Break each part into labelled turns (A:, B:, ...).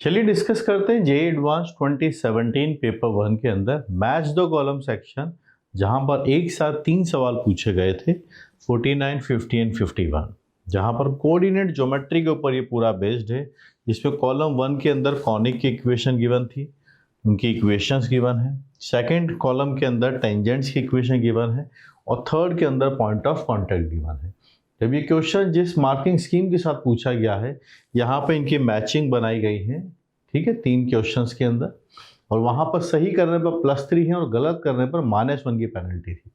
A: चलिए डिस्कस करते हैं जेईई एडवांस 2017 पेपर 1 के अंदर मैच द कॉलम सेक्शन, जहां पर एक साथ 3 सवाल पूछे गए थे 49, 50 एंड 51, जहां पर कोऑर्डिनेट ज्योमेट्री के ऊपर ये पूरा बेस्ड है। जिसमें कॉलम 1 के अंदर कॉनिक की इक्वेशन गिवन थी, उनकी इक्वेशंस गिवन है। सेकंड कॉलम के अंदर टेंजेंट्स की इक्वेशन गिवन है और थर्ड के अंदर पॉइंट ऑफ कॉन्टैक्ट गिवन है। जब ये क्वेश्चन जिस मार्किंग स्कीम के साथ पूछा गया है, यहाँ पे इनकी मैचिंग बनाई गई है, ठीक है, 3 क्वेश्चंस के अंदर, और वहाँ पर सही करने पर +3 है और गलत करने पर -1 की पेनल्टी थी।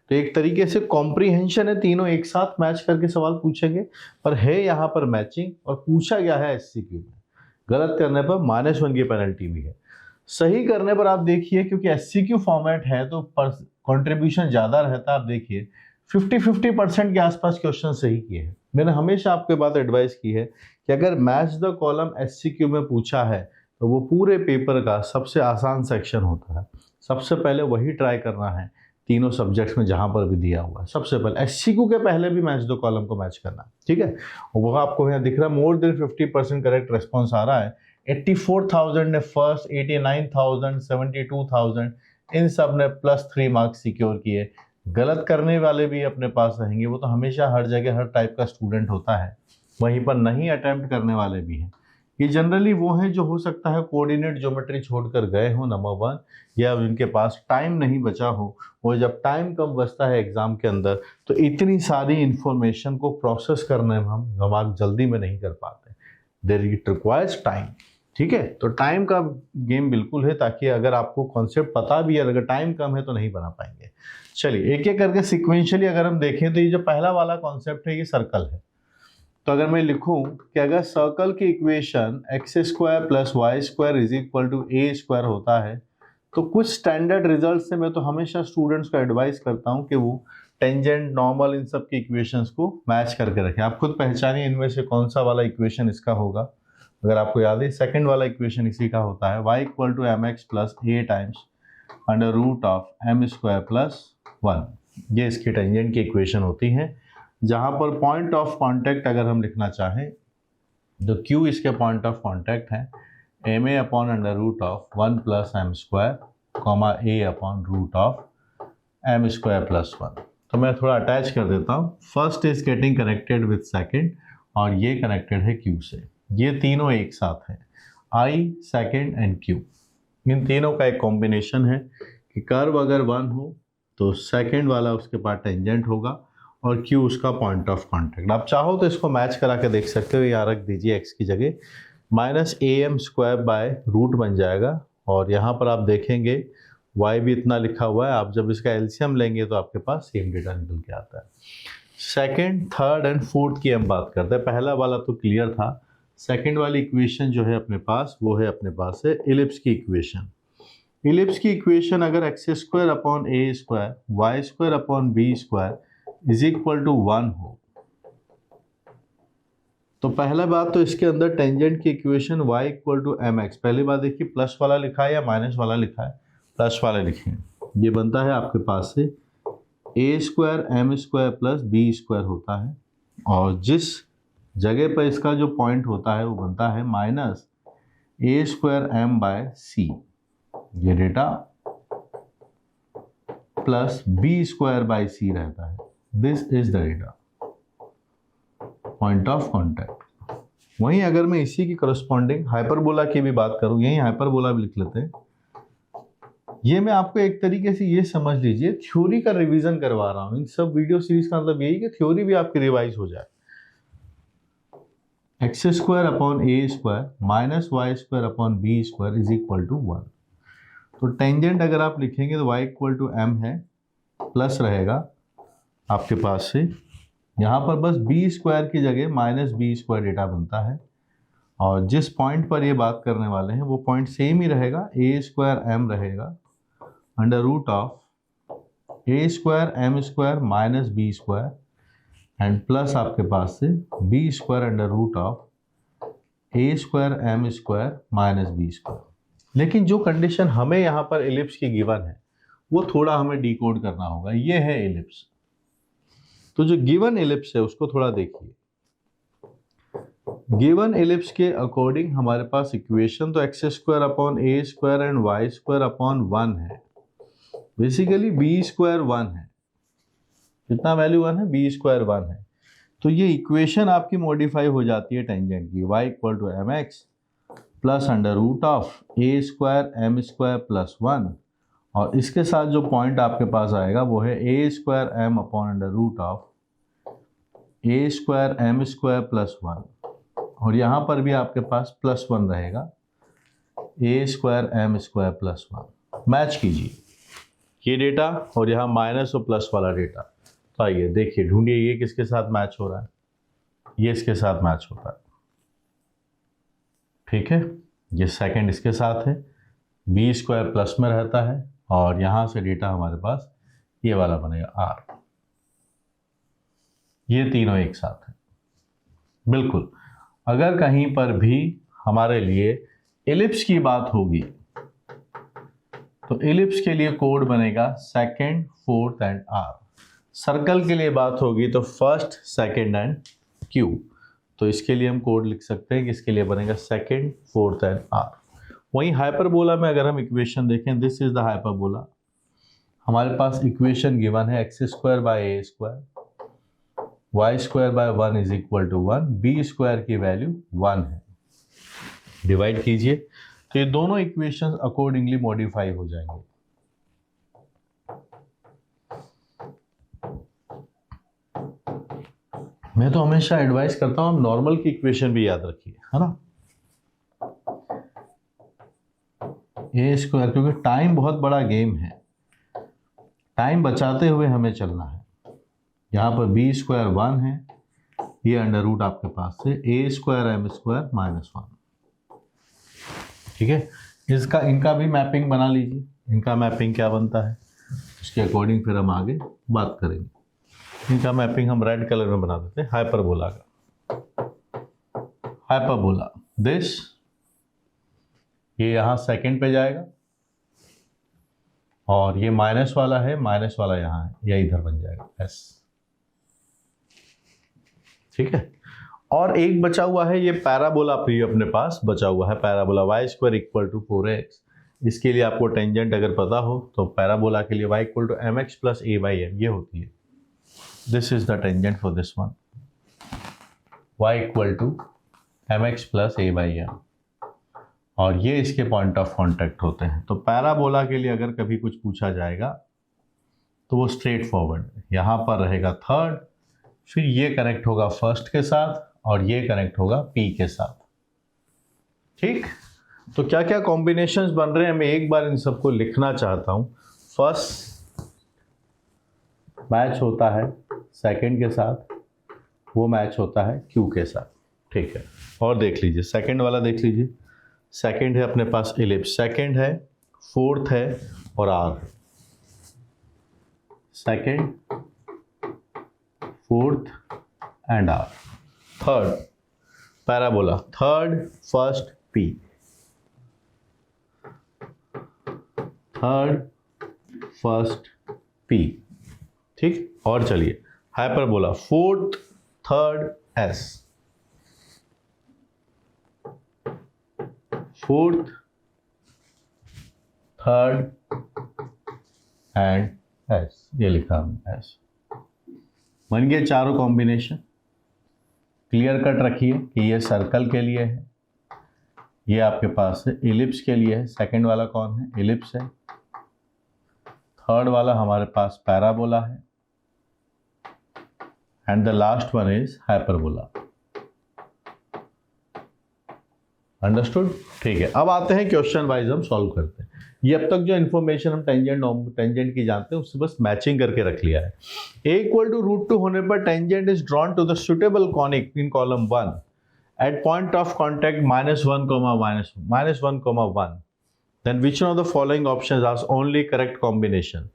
A: तो एक तरीके से कॉम्प्रीहेंशन है, तीनों एक साथ मैच करके सवाल पूछेंगे, पर है यहाँ पर मैचिंग और पूछा गया है SCQ में। गलत करने पर -1 की पेनल्टी भी है। सही करने पर आप देखिए, क्योंकि SCQ फॉर्मेट है तो कॉन्ट्रीब्यूशन ज़्यादा रहता है। आप देखिए 50-50% के आसपास क्वेश्चन सही किए हैं। मैंने हमेशा आपके बात एडवाइस की है कि अगर मैच द कॉलम SCQ में पूछा है तो वो पूरे पेपर का सबसे आसान सेक्शन होता है। सबसे पहले वही ट्राई करना है तीनों सब्जेक्ट्स में जहां पर भी दिया हुआ है। सबसे पहले SCQ के पहले भी मैच द कॉलम को मैच करना है, ठीक है। और वो आपको यहाँ दिख रहा है, मोर देन 50% करेक्ट रिस्पॉन्स आ रहा है। 84,000 ने फर्स्ट, 89,000, 72,000, इन सब ने +3 मार्क्स सिक्योर किए। गलत करने वाले भी अपने पास रहेंगे, वो तो हमेशा हर जगह हर टाइप का स्टूडेंट होता है। वहीं पर नहीं अटेम्प्ट करने वाले भी हैं। ये जनरली वो हैं जो हो सकता है कोऑर्डिनेट ज्योमेट्री छोड़कर गए हो, नंबर 1, या उनके पास टाइम नहीं बचा हो। और जब टाइम कम बचता है एग्जाम के अंदर तो इतनी सारी इंफॉर्मेशन को प्रोसेस करने में हम जल्दी में नहीं कर पाते। देयर इट रिक्वायर्स टाइम, ठीक है। तो टाइम का गेम बिल्कुल है, ताकि अगर आपको कॉन्सेप्ट पता भी है, अगर टाइम कम है तो नहीं बना पाएंगे। चलिए एक एक करके सिक्वेंशियली अगर हम देखें तो ये जो पहला वाला कॉन्सेप्ट है ये सर्कल है। तो अगर मैं लिखूं कि अगर सर्कल की इक्वेशन x² + y² = a² होता है, तो कुछ स्टैंडर्ड रिजल्ट से मैं तो हमेशा स्टूडेंट्स को एडवाइस करता हूं कि वो टेंजेंट, नॉर्मल, इन सब की इक्वेशंस को मैच करके रखें। आप खुद पहचानिए इनमें से कौन सा वाला इक्वेशन इसका होगा। अगर आपको याद है, सेकंड वाला इक्वेशन इसी का होता है, y = mx + a times √m² + 1। ये इसकी टेंजेंट की इक्वेशन होती है। जहां पर पॉइंट ऑफ कांटेक्ट अगर हम लिखना चाहें तो Q इसके पॉइंट ऑफ कांटेक्ट है, ma / √1 + m², a / √m² + 1। तो मैं थोड़ा अटैच कर देता हूँ। First is getting connected with second, और ये कनेक्टेड है Q से। ये तीनों एक साथ हैं, I, सेकेंड एंड Q। इन तीनों का एक कॉम्बिनेशन है कि कर्व अगर 1 हो तो सेकेंड वाला उसके पास टेंजेंट होगा और Q उसका पॉइंट ऑफ कांटेक्ट। आप चाहो तो इसको मैच करा के देख सकते हो। यहाँ रख दीजिए x की जगह, -am² / रूट बन जाएगा। और यहाँ पर आप देखेंगे y भी इतना लिखा हुआ है। आप जब इसका एलसीएम लेंगे तो आपके पास सेम डेटा निकल के आता है। सेकेंड, थर्ड एंड फोर्थ की हम बात करते हैं। पहला वाला तो क्लियर था। सेकेंड वाली इक्वेशन जो है अपने पास, वो है अपने पास है इलिप्स की इक्वेशन। इलिप्स की इक्वेशन अगर x² / a², y² / b² = 1 हो, तो पहला बात तो इसके अंदर टेंजेंट की इक्वेशन y = mx। पहली बात देखिए, प्लस वाला लिखा है या माइनस वाला लिखा है, प्लस वाला लिखें। ये बनता है आपके पास से a² m² + b² होता है, और जिस जगह पर इसका जो पॉइंट होता है वो बनता है -a² m/c, ये डेटा, प्लस b² रहता है। This is the data, point of contact. वहीं अगर मैं इसी की करस्पॉन्डिंग हाइपरबोला की भी बात करूं, यही हाइपरबोला भी लिख लेते हैं। ये मैं आपको एक तरीके से ये समझ लीजिए थ्योरी का रिवीजन करवा रहा हूं। इन सब वीडियो सीरीज का मतलब यही कि थ्योरी भी आपकी रिवाइज हो जाए। x² / a² -y² / b² = 1। तो टेंजेंट अगर आप लिखेंगे तो y = m है, प्लस रहेगा आपके पास से, यहाँ पर बस b² की जगह -b² डेटा बनता है। और जिस पॉइंट पर ये बात करने वाले हैं वो पॉइंट सेम ही रहेगा, a² m रहेगा √a² m² -b² and plus आपके पास से b² √a² m² -b²। लेकिन जो कंडीशन हमें यहाँ पर इलिप्स की गिवन है वो थोड़ा हमें डिकोड करना होगा। ये है इलिप्स। तो जो गिवन इलिप्स है उसको थोड़ा देखिए। गिवन एलिप्स के अकॉर्डिंग हमारे पास इक्वेशन तो X square upon A square and Y square upon 1 है, बेसिकली बी स्क्वायर 1 है। कितना वैल्यू 1 है? बी स्क्वायर 1 है। तो ये इक्वेशन आपकी मॉडिफाई हो जाती है टेंजेंट की, y equal to M X plus under root of A square M square plus 1, और इसके साथ जो पॉइंट आपके पास आएगा वो है A square M upon under root of A square M square plus 1, और यहाँ पर भी आपके पास प्लस 1 रहेगा, A square M square plus 1। Match कीजिए ये डेटा और यहाँ माइनस और प्लस वाला डेटा। तो आइए देखिए, ढूंढिए ये किसके साथ मैच हो रहा है। ये इसके साथ मैच होता है, ठीक है। ये सेकंड इसके साथ है, बी स्क्वायर प्लस में रहता है, और यहाँ से डेटा हमारे पास ये वाला बनेगा आर। ये तीनों एक साथ है। बिल्कुल, अगर कहीं पर भी हमारे लिए एलिप्स की बात होगी तो एलिप्स के लिए कोड बनेगा second, fourth and R. Circle के लिए बात होगी तो फर्स्ट, सेकंड एंड क्यू। तो इसके लिए हम कोड लिख सकते हैं कि इसके लिए बनेगा सेकंड, फोर्थ एंड आर। वहीं हाइपरबोला में अगर हम इक्वेशन देखें, दिस इज द हाइपरबोला। हमारे पास इक्वेशन गिवन है X square by A square, Y square by 1 is equal to 1, B square की वैल्यू 1 है। डिवाइड कीजिए तो ये दोनों इक्वेशंस अकॉर्डिंगली मॉडिफाई हो जाएंगे। मैं तो हमेशा एडवाइस करता हूं आप नॉर्मल की इक्वेशन भी याद रखिए, है ना। ए स्क्वायर, क्योंकि टाइम बहुत बड़ा गेम है, टाइम बचाते हुए हमें चलना है। यहाँ पर बी स्क्वायर 1 है, ये अंडर रूट आपके पास है A square M square minus 1, ठीक है। इनका भी मैपिंग बना लीजिए, इनका मैपिंग क्या बनता है उसके अकॉर्डिंग फिर हम आगे बात करेंगे। इनका मैपिंग हम रेड कलर में बना देते हैं, हाइपरबोला का। हाइपरबोला दिस, ये यहाँ सेकंड पे जाएगा, और ये माइनस वाला है, माइनस वाला यहाँ है, या इधर बन जाएगा एस, ठीक है। और एक बचा हुआ है ये पैराबोला, अपने पास बचा हुआ है parabola Y square equal to 4x। इसके लिए आपको टेंजेंट अगर पता हो तो पैराबोला के लिए y equal to M X plus A by M ये होती है। This is the tangent for this one, y equal to M X plus A by M, और ये इसके पॉइंट ऑफ कॉन्टैक्ट होते हैं। तो पैराबोला के लिए अगर कभी कुछ पूछा जाएगा तो वो स्ट्रेट फॉरवर्ड, यहाँ पर रहेगा थर्ड, फिर ये कनेक्ट होगा फर्स्ट के साथ, और ये कनेक्ट होगा पी के साथ, ठीक। तो क्या क्या कॉम्बिनेशंस बन रहे हैं मैं एक बार इन सबको लिखना चाहता हूं। फर्स्ट मैच होता है सेकंड के साथ, वो मैच होता है क्यू के साथ, ठीक है। और देख लीजिए सेकंड वाला, देख लीजिए सेकंड है अपने पास एलिप्स, सेकंड है, फोर्थ है और आर है। Second, fourth and R. Third parabola, third, first, P, third, first, P, ठीक। और चलिए hyperbola, fourth, third, S, fourth, third and S, ये लिखा हमने एस। बन गए चारों कॉम्बिनेशन। क्लियर कट रखिए कि ये सर्कल के लिए है, ये आपके पास है एलिप्स के लिए है। सेकंड वाला कौन है? एलिप्स है। थर्ड वाला हमारे पास पैराबोला है, and the last one is hyperbola. Understood? ठीक है, अब आते हैं क्वेश्चन वाइज हम सॉल्व करते हैं। ये अब तक जो इन्फॉर्मेशन हम टेंजेंट की जानते हैं उससे बस मैचिंग करके रख लिया है। a इक्वल टू √2 होने पर tangent is drawn to the suitable conic in column 1 at point of contact -1, then which of the following options are only correct combination.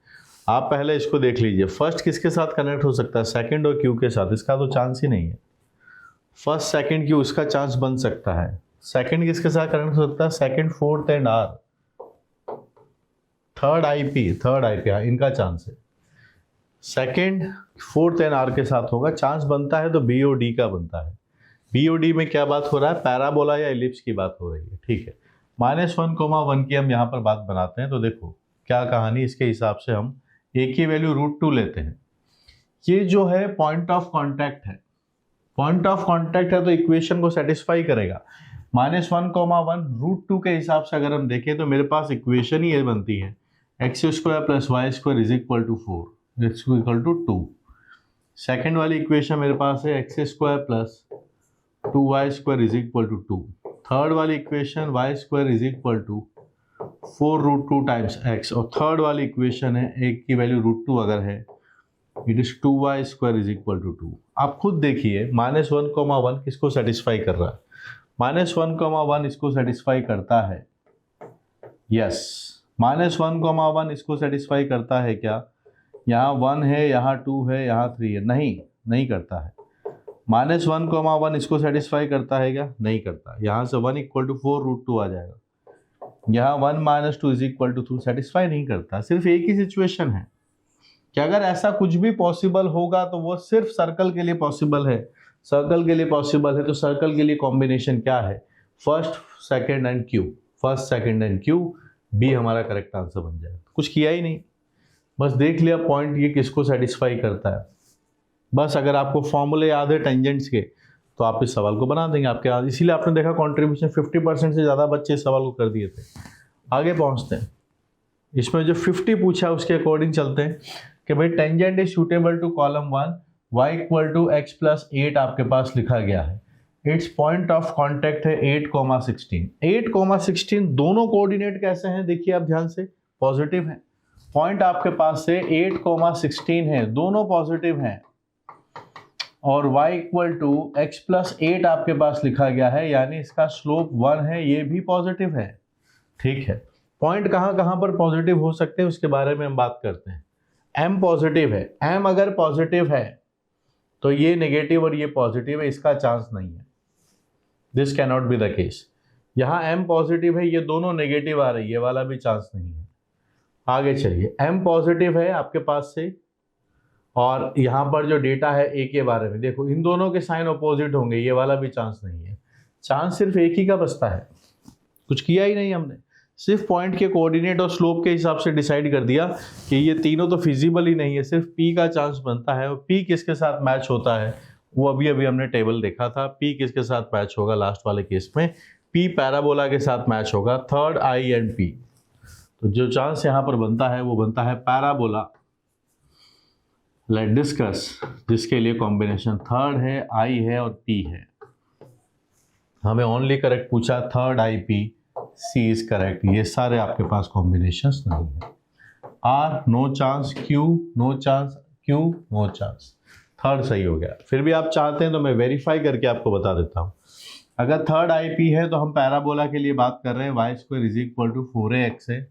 A: आप पहले इसको देख लीजिए, फर्स्ट किसके साथ कनेक्ट हो सकता है? सेकंड और क्यू के साथ। इसका तो चांस ही नहीं है। फर्स्ट, सेकंड, क्यू, इसका चांस बन सकता है। सेकंड किसके साथ कनेक्ट हो सकता है? Second, fourth and R. Third I P, हाँ, इनका चांस है। सेकंड, फोर्थ एंड आर के साथ होगा, चांस बनता है तो बी और डी का बनता है। BOD में क्या बात हो रहा है, पैराबोला या एलिप्स की बात हो रही है, ठीक है। -1, 1 की हम यहाँ पर बात बनाते हैं, तो देखो क्या कहानी, इसके हिसाब से हम a की वैल्यू √2 लेते हैं। ये जो है पॉइंट ऑफ कांटेक्ट है, पॉइंट ऑफ कांटेक्ट है तो इक्वेशन को सेटिस्फाई करेगा। -1, 1 √2 के हिसाब से अगर हम देखें तो मेरे पास इक्वेशन ही ये बनती है, x² + y² = 4, x = 2। सेकेंड वाली इक्वेशन मेरे पास है x² + 2y² = 2। थर्ड वाली इक्वेशन y² = 4√2 टाइम्स x, और थर्ड वाली इक्वेशन है एक की वैल्यू √2 अगर है, इट इज 2y² = 2। आप खुद देखिए -1, 1 किसको सेटिस्फाई कर रहा है, -1, 1 इसको सेटिस्फाई करता है, यस। -1, 1 इसको सेटिस्फाई करता है क्या, यहाँ 1 है, यहाँ 2 है, यहाँ 3 है, नहीं करता है। -1, 1 इसको सेटिस्फाई करता है क्या, नहीं करता। यहाँ से 1 = 4√2 आ जाएगा, यहाँ 1 - 2 = 2, सेटिस्फाई नहीं करता। सिर्फ एक ही सिचुएशन है कि अगर ऐसा कुछ भी पॉसिबल होगा तो वो सिर्फ सर्कल के लिए पॉसिबल है। सर्कल के लिए पॉसिबल है तो सर्कल के लिए कॉम्बिनेशन क्या है, first, second and Q, first, second and Q, B हमारा करेक्ट आंसर बन जाएगा। कुछ किया ही नहीं, बस देख लिया पॉइंट ये किसको सेटिस्फाई करता है। बस अगर आपको फॉर्मूले याद है टेंजेंट्स के तो आप इस सवाल को बना देंगे आपके याद, इसीलिए आपने देखा कंट्रीब्यूशन 50% से ज़्यादा बच्चे इस सवाल को कर दिए थे। आगे पहुँचते हैं, इसमें जो 50 पूछा उसके अकॉर्डिंग चलते हैं कि भाई tangent is suitable to column 1, y = x + 8 आपके पास लिखा गया है। इट्स पॉइंट ऑफ कांटेक्ट है 8,16। 8,16 दोनों कोऑर्डिनेट कैसे हैं, देखिए आप ध्यान से, पॉजिटिव है। पॉइंट आपके पास से 8,16 है, दोनों पॉजिटिव हैं, और y = x + 8 आपके पास लिखा गया है, यानी इसका स्लोप 1 है, ये भी पॉजिटिव है, ठीक है। पॉइंट कहाँ कहाँ पर पॉजिटिव हो सकते हैं उसके बारे में हम बात करते हैं। m पॉजिटिव है, m अगर पॉजिटिव है तो ये नेगेटिव और ये पॉजिटिव है, इसका चांस नहीं है, this can not be the case. यहाँ m पॉजिटिव है, ये दोनों नेगेटिव आ रही है, ये वाला भी चांस नहीं है। आगे चलिए, m पॉजिटिव है आपके पास से, और यहाँ पर जो डेटा है a के बारे में देखो, इन दोनों के साइन अपोजिट होंगे, ये वाला भी चांस नहीं है। चांस सिर्फ एक ही का बचता है, कुछ किया ही नहीं हमने, सिर्फ पॉइंट के कोऑर्डिनेट और स्लोप के हिसाब से डिसाइड कर दिया कि ये तीनों तो फिजिबल ही नहीं है, सिर्फ P का चांस बनता है। और P किसके साथ मैच होता है वो अभी हमने टेबल देखा था। P किसके साथ मैच होगा लास्ट वाले केस में, P पैराबोला के साथ मैच होगा, थर्ड I एंड P। तो जो चांस यहाँ पर बनता है वो बनता है पैराबोला। लेट डिस्कस, जिसके लिए कॉम्बिनेशन थर्ड है, I है और P है। हमें ओनली करेक्ट पूछा, third I P, C is correct. ये सारे आपके पास कॉम्बिनेशंस नहीं है। R no chance, Q no chance, Q no chance, third सही हो गया। फिर भी आप चाहते हैं तो मैं वेरीफाई करके आपको बता देता हूँ। अगर थर्ड I P है तो हम पैराबोला के लिए बात कर रहे हैं, y² = 4ax है।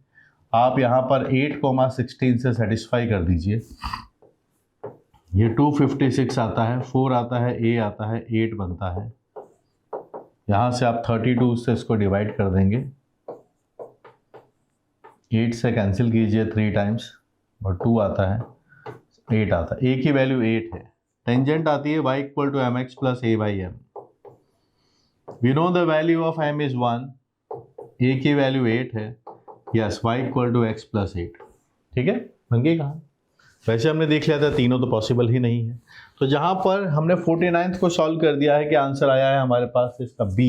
A: आप यहाँ पर 8,16 से सेटिस्फाई कर दीजिए, ये 256 आता है, 4 आता है, a आता है, 8 बनता है। यहाँ से आप 32 से इसको डिवाइड कर देंगे, 8 से कैंसिल कीजिए 3 टाइम्स, और 2 आता है, 8 आता है। a की वैल्यू 8 है। टेंजेंट आती है y = mx + a/m। We know the value of m is 1, a की वैल्यू 8 है, यस, y = x + 8, ठीक है, बन गई कहाँ। वैसे हमने देख लिया था तीनों तो पॉसिबल ही नहीं है। तो जहाँ पर हमने 49th को सॉल्व कर दिया है कि आंसर आया है हमारे पास इसका B,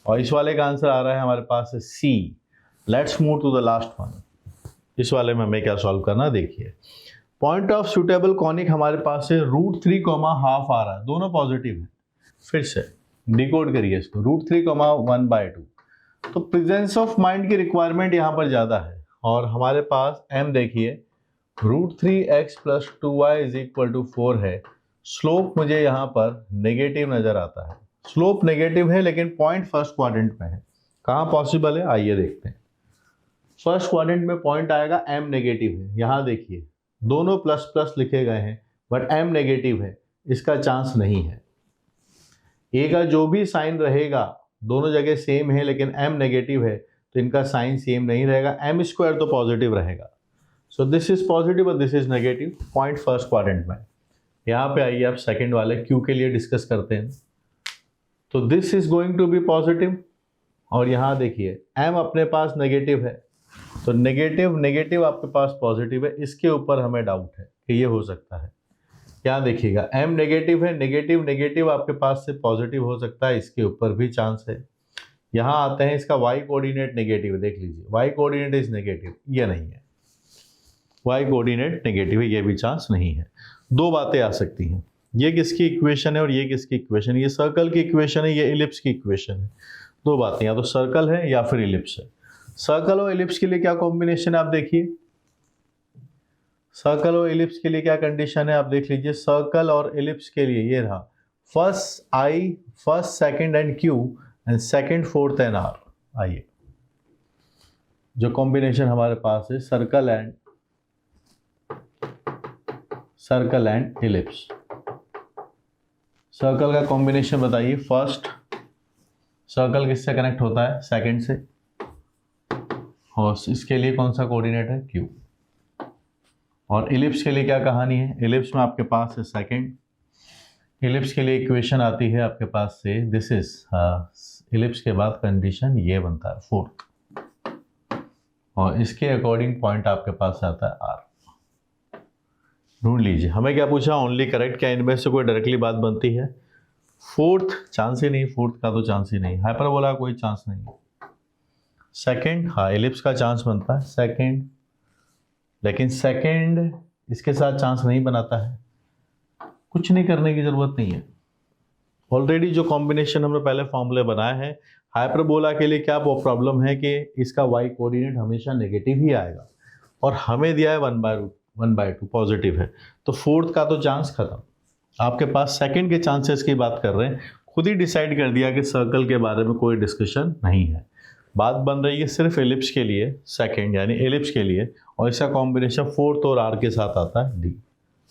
A: और इस वाले का आंसर आ रहा है हमारे पास C। Let's move to the last one. इस वाले में हमें क्या सॉल्व करना देखिए। पॉइंट ऑफ सुटेबल कॉनिक हमारे पास से √3,½ आ रहा है, दोनों पॉजिटिव है। फिर से डिकोड करिए इसको, √3, 1/2। तो प्रेजेंस ऑफ माइंड की रिक्वायरमेंट यहाँ पर ज़्यादा है, और हमारे पास m देखिए √3x + 2y = 4 है। स्लोप मुझे यहाँ पर नेगेटिव नज़र आता है, स्लोप नेगेटिव है लेकिन पॉइंट फर्स्ट क्वाड्रेंट में है। कहाँ पॉसिबल है आइए देखते हैं। फर्स्ट क्वाड्रेंट में पॉइंट आएगा, m नेगेटिव है। यहाँ देखिए दोनों ++ लिखे गए हैं, बट m नेगेटिव है, इसका चांस नहीं है। a का जो भी साइन रहेगा दोनों जगह सेम है, लेकिन m नेगेटिव है तो इनका साइन सेम नहीं रहेगा, m² तो पॉजिटिव रहेगा। सो दिस इज पॉजिटिव और this is negative, point first quadrant में। यहाँ पे आइए आप सेकंड वाले Q के लिए डिस्कस करते हैं। तो this is going to be positive, और यहाँ देखिए m अपने पास नेगेटिव है, तो नेगेटिव नेगेटिव आपके पास पॉजिटिव है, इसके ऊपर हमें डाउट है कि ये हो सकता है। यहाँ देखिएगा m नेगेटिव है, नेगेटिव नेगेटिव आपके पास से पॉजिटिव हो सकता है, इसके ऊपर भी चांस है। यहाँ आते हैं इसका y कोऑर्डिनेट नेगेटिव, देख लीजिए y कोऑर्डिनेट इज नेगेटिव, ये नहीं है, y कोऑर्डिनेट नेगेटिव है, ये भी चांस नहीं है। दो बातें आ सकती हैं, ये किसकी इक्वेशन है और ये किसकी इक्वेशन है, ये सर्कल की इक्वेशन है, ये इलिप्स की इक्वेशन है। दो बातें, या तो सर्कल है या फिर इलिप्स है। सर्कल और इलिप्स के लिए क्या कॉम्बिनेशन है आप देखिए, सर्कल और इलिप्स के लिए क्या कंडीशन है आप देख लीजिए। सर्कल और इलिप्स के लिए ये रहा, first I, first second and Q and second fourth and R. आइए जो कॉम्बिनेशन हमारे पास है सर्कल एंड इलिप्स। सर्कल का कॉम्बिनेशन बताइए, फर्स्ट सर्कल किससे कनेक्ट होता है, सेकंड से, और इसके लिए कौन सा कोऑर्डिनेट है, क्यू। और इलिप्स के लिए क्या कहानी है, इलिप्स में आपके पास है सेकंड, इलिप्स के लिए इक्वेशन आती है आपके पास से, दिस इज इलिप्स के बाद कंडीशन ये बनता है फोर्थ, और इसके अकॉर्डिंग पॉइंट आपके पास आता है आर। ढूंढ लीजिए, हमें क्या पूछा, ओनली करेक्ट, क्या इनमें से कोई डायरेक्टली बात बनती है। फोर्थ चांस ही नहीं, फोर्थ का तो चांस ही नहीं, हाइपरबोला कोई चांस नहीं। सेकंड, हाँ इलिप्स का चांस बनता है सेकंड, लेकिन सेकंड इसके साथ चांस नहीं बनाता है, कुछ नहीं करने की जरूरत नहीं है। ऑलरेडी जो कॉम्बिनेशन हमने पहले फॉर्मूले बनाए हैं, हाइपरबोला के लिए क्या प्रॉब्लम है कि इसका y कोऑर्डिनेट हमेशा नेगेटिव ही आएगा, और हमें दिया है 1/2 पॉजिटिव है, तो फोर्थ का तो चांस खत्म। आपके पास सेकंड के चांसेस की बात कर रहे हैं, खुद ही डिसाइड कर दिया कि सर्कल के बारे में कोई डिस्कशन नहीं है, बात बन रही है सिर्फ एलिप्स के लिए, सेकंड यानी एलिप्स के लिए, और इसका कॉम्बिनेशन फोर्थ और आर के साथ आता है डी।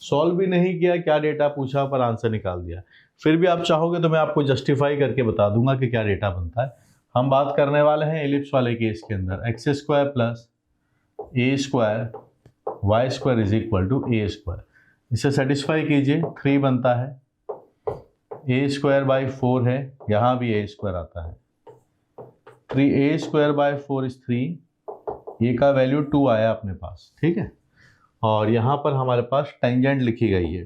A: सॉल्व भी नहीं किया, क्या डेटा पूछा पर आंसर निकाल दिया। फिर भी आप चाहोगे तो मैं आपको जस्टिफाई करके बता दूंगा कि क्या डेटा बनता है। हम बात करने वाले हैं एलिप्स वाले केस के अंदर, X square plus A square Y square is equal to A square. इसे सेटिस्फाई कीजिए, 3 बनता है, ए स्क्वायर बाई 4 है, यहाँ भी ए स्क्वायर आता है, 3a स्क्वायर बाय 4 इज 3, ए का वैल्यू 2 आया अपने पास, ठीक है। और यहाँ पर हमारे पास टेंजेंट लिखी गई है,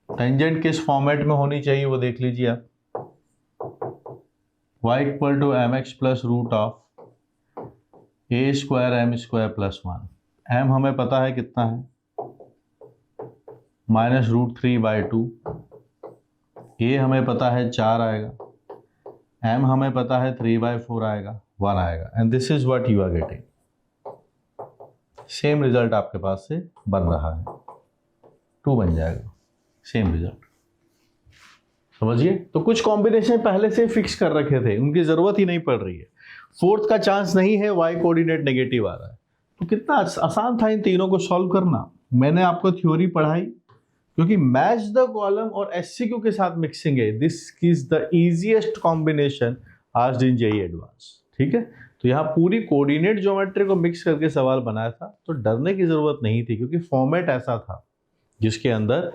A: टेंजेंट किस फॉर्मेट में होनी चाहिए वो देख लीजिए आप, y equal to M X plus root of A square M square plus 1। M हमें पता है कितना है, -√3/2, ए हमें पता है 4 आएगा, m हमें पता है 3/4 आएगा, 1 आएगा, and this is what you are getting. Same result आपके पास से बन रहा है, 2 बन जाएगा, सेम रिजल्ट, समझिए। तो कुछ कॉम्बिनेशन पहले से फिक्स कर रखे थे, उनकी जरूरत ही नहीं पड़ रही है। फोर्थ का चांस नहीं है, y कोऑर्डिनेट नेगेटिव आ रहा है, तो कितना आसान था इन तीनों को सॉल्व करना। मैंने आपको थ्योरी पढ़ाई, क्योंकि मैच द कॉलम और एससीक्यू के साथ मिक्सिंग है, this is the easiest combination asked in JEE advance, ठीक है। तो यहाँ पूरी कोऑर्डिनेट ज्योमेट्री को मिक्स करके सवाल बनाया था, तो डरने की जरूरत नहीं थी, क्योंकि फॉर्मेट ऐसा था जिसके अंदर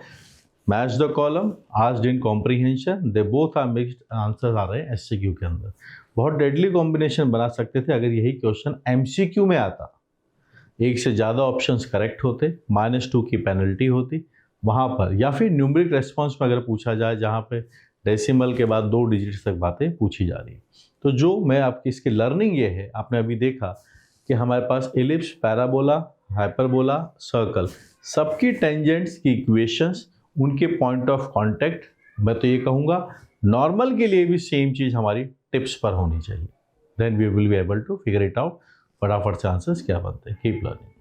A: match the column, asked in comprehension, they both are mixed, answer आ रहे हैं एससीक्यू के अंदर। बहुत डेडली कॉम्बिनेशन बना सकते थे अगर यही क्वेश्चन एमसीक्यू में आता, एक से ज़्यादा ऑप्शंस करेक्ट होते, -2 की पेनल्टी होती वहाँ पर, या फिर न्यूमरिक रेस्पॉन्स में अगर पूछा जाए जहाँ पे डेसिमल के बाद 2 डिजिट तक बातें पूछी जा रही। तो जो मैं आपकी इसकी लर्निंग ये है, आपने अभी देखा कि हमारे पास एलिप्स, पैराबोला, हाइपरबोला, सर्कल, सबकी टेंजेंट्स की इक्वेशंस, उनके पॉइंट ऑफ कांटेक्ट, मैं तो ये कहूँगा नॉर्मल के लिए भी सेम चीज़ हमारी टिप्स पर होनी चाहिए, then we will be able to figure it out, फटाफट से आंसर्स क्या बनते हैं। Keep learning.